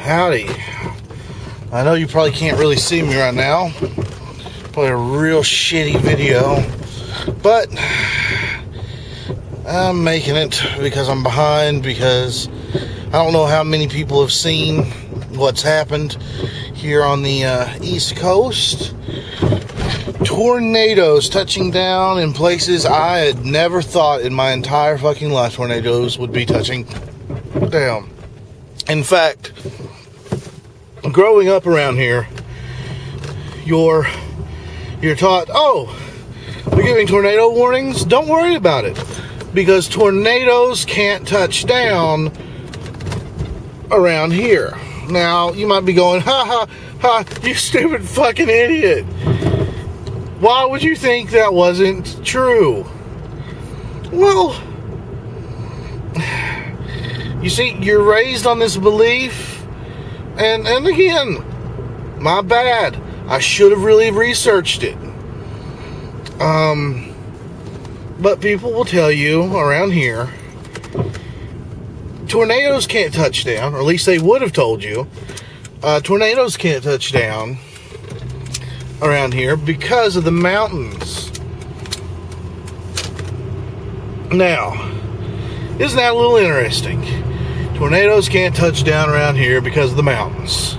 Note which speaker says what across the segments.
Speaker 1: Howdy. I know you probably can't really see me right now. Probably a real shitty video. But I'm making it because I'm behind, because I don't know how many people have seen what's happened here on the East Coast. Tornadoes touching down in places I had never thought in my entire fucking life tornadoes would be touching down. In fact, growing up around here, you're taught, oh, we're giving tornado warnings. Don't worry about it, because tornadoes can't touch down around here. Now, you might be going, ha ha ha, you stupid fucking idiot. Why would you think that wasn't true? Well, you see, you're raised on this belief, and again, my bad. I should have really researched it. But people will tell you around here, tornadoes can't touch down, or at least they would have told you. Tornadoes can't touch down around here because of the mountains. Now, isn't that a little interesting? Tornadoes can't touch down around here because of the mountains.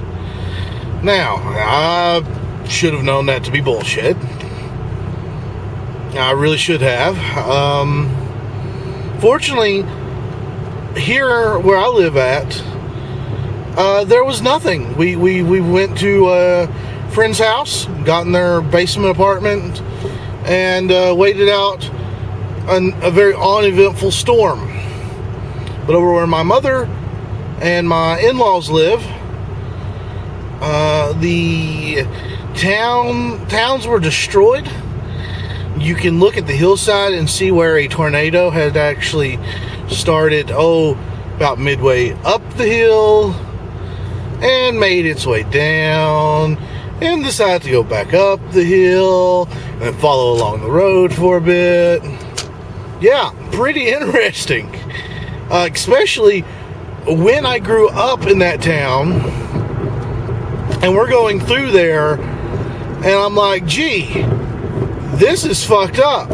Speaker 1: Now, I should have known that to be bullshit. I really should have. Fortunately, here where I live at, there was nothing. We went to a friend's house, got in their basement apartment, and waited out a very uneventful storm. But over where my mother and my in-laws live, the towns were destroyed. You can look at the hillside and see where a tornado had actually started, about midway up the hill, and made its way down, and decided to go back up the hill, and follow along the road for a bit. Yeah, pretty interesting. Especially when I grew up in that town, and we're going through there, and I'm like, gee, this is fucked up.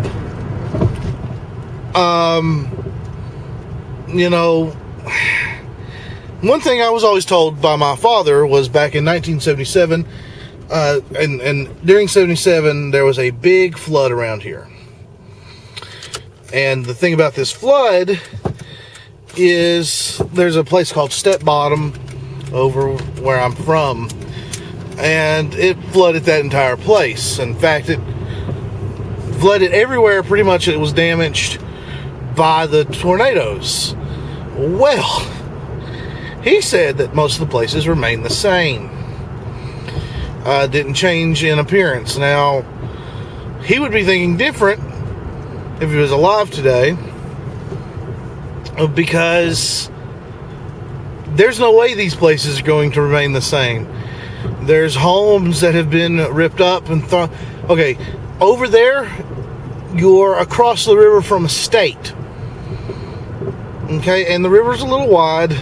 Speaker 1: One thing I was always told by my father was back in 1977, and during 77, there was a big flood around here. And the thing about this flood is there's a place called Step Bottom over where I'm from, and it flooded that entire place. In fact, it flooded everywhere. Pretty much it was damaged by the tornadoes. Well, he said that most of the places remained the same. Didn't change in appearance. Now, he would be thinking different if he was alive today, because there's no way these places are going to remain the same. There's homes that have been ripped up and thrown. Okay, over there, you're across the river from a state. Okay, and the river's a little wide.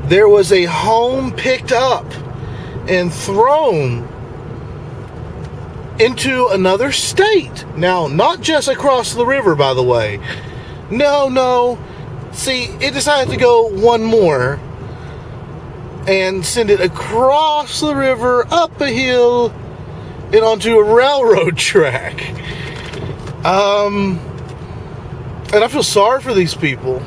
Speaker 1: There was a home picked up and thrown into another state. Now, not just across the river, by the way. No. See, it decided to go one more and send it across the river, up a hill, and onto a railroad track. And I feel sorry for these people.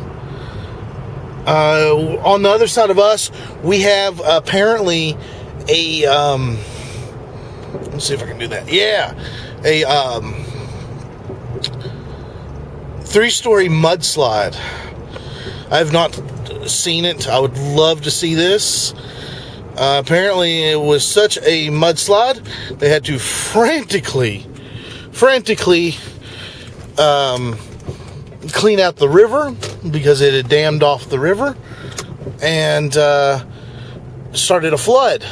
Speaker 1: On the other side of us, we have apparently a, let's see if I can do that. Yeah, a 3-story mudslide. I have not seen it. I would love to see this. Apparently, it was such a mudslide, they had to frantically clean out the river because it had dammed off the river and started a flood.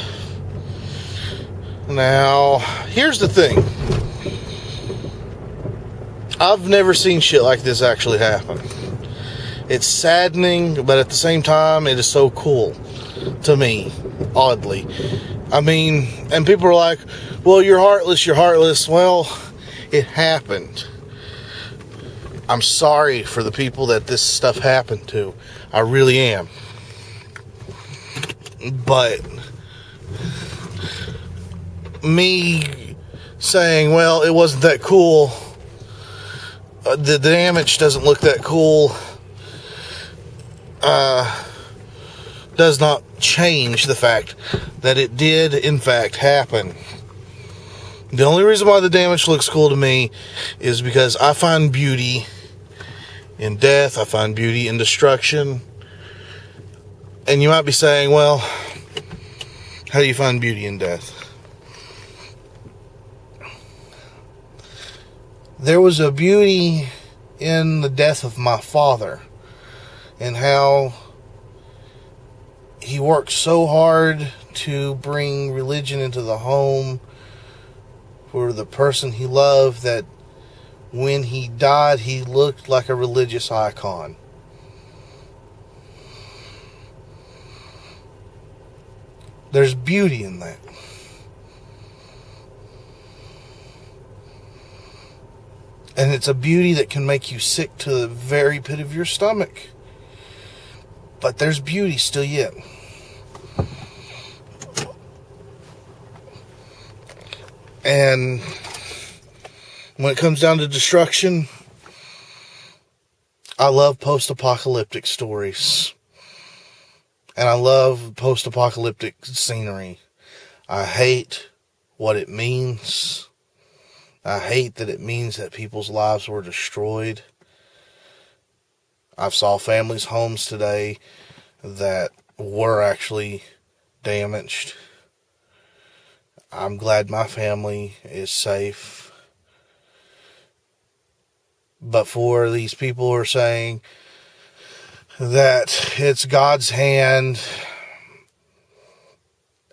Speaker 1: Now, here's the thing. I've never seen shit like this actually happen. It's saddening, but at the same time, it is so cool. to me, oddly. I mean, and people are like, well, you're heartless, you're heartless. Well, it happened. I'm sorry for the people that this stuff happened to. I really am. But me saying, well, it wasn't that cool, the damage doesn't look that cool, does not change the fact that it did, in fact, happen. The only reason why the damage looks cool to me is because I find beauty in death. I find beauty in destruction. And you might be saying, well, how do you find beauty in death? There was a beauty in the death of my father, and how he worked so hard to bring religion into the home for the person he loved, that when he died, he looked like a religious icon. There's beauty in that. And it's a beauty that can make you sick to the very pit of your stomach. But there's beauty still yet. And when it comes down to destruction, I love post-apocalyptic stories. And I love post-apocalyptic scenery. I hate what it means. I hate that it means that people's lives were destroyed. I've saw families' homes today that were actually damaged. I'm glad my family is safe. But for these people who are saying that it's God's hand,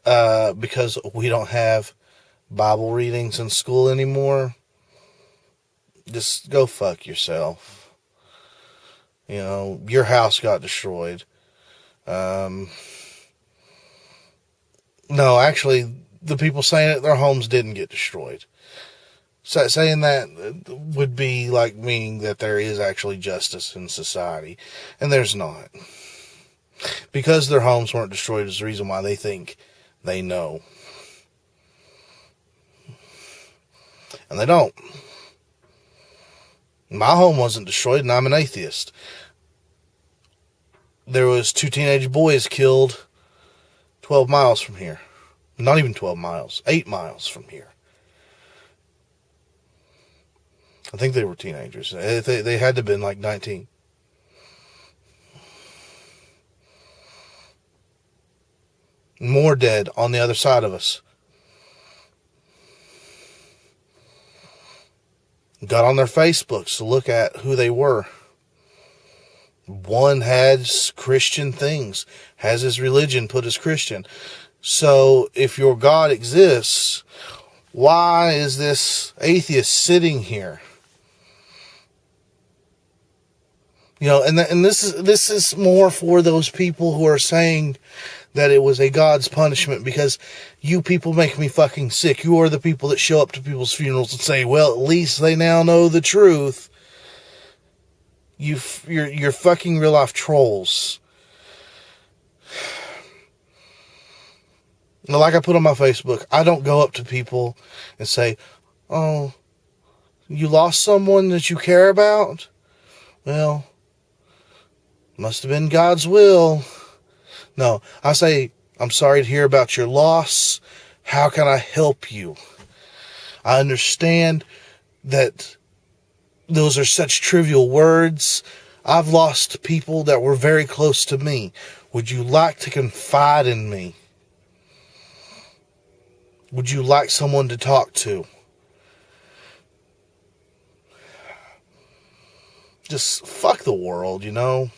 Speaker 1: because we don't have Bible readings in school anymore, just go fuck yourself. You know, your house got destroyed. No, actually, the people saying it, their homes didn't get destroyed. So, saying that would be like meaning that there is actually justice in society. And there's not. Because their homes weren't destroyed is the reason why they think they know. And they don't. My home wasn't destroyed, and I'm an atheist. There was 2 teenage boys killed 12 miles from here. Not even 12 miles, 8 miles from here. I think they were teenagers. They had to have been like 19. More dead on the other side of us. Got on their Facebooks to look at who they were. One has Christian things, has his religion put as Christian. So if your God exists, why is this atheist sitting here? You know, and this is more for those people who are saying that it was a God's punishment, because you people make me fucking sick. You are the people that show up to people's funerals and say, well, at least they now know the truth. You're fucking real life trolls. Now, like I put on my Facebook, I don't go up to people and say, oh, you lost someone that you care about? Well, must have been God's will. No, I say, I'm sorry to hear about your loss. How can I help you? I understand that those are such trivial words. I've lost people that were very close to me. Would you like to confide in me? Would you like someone to talk to? Just fuck the world, you know?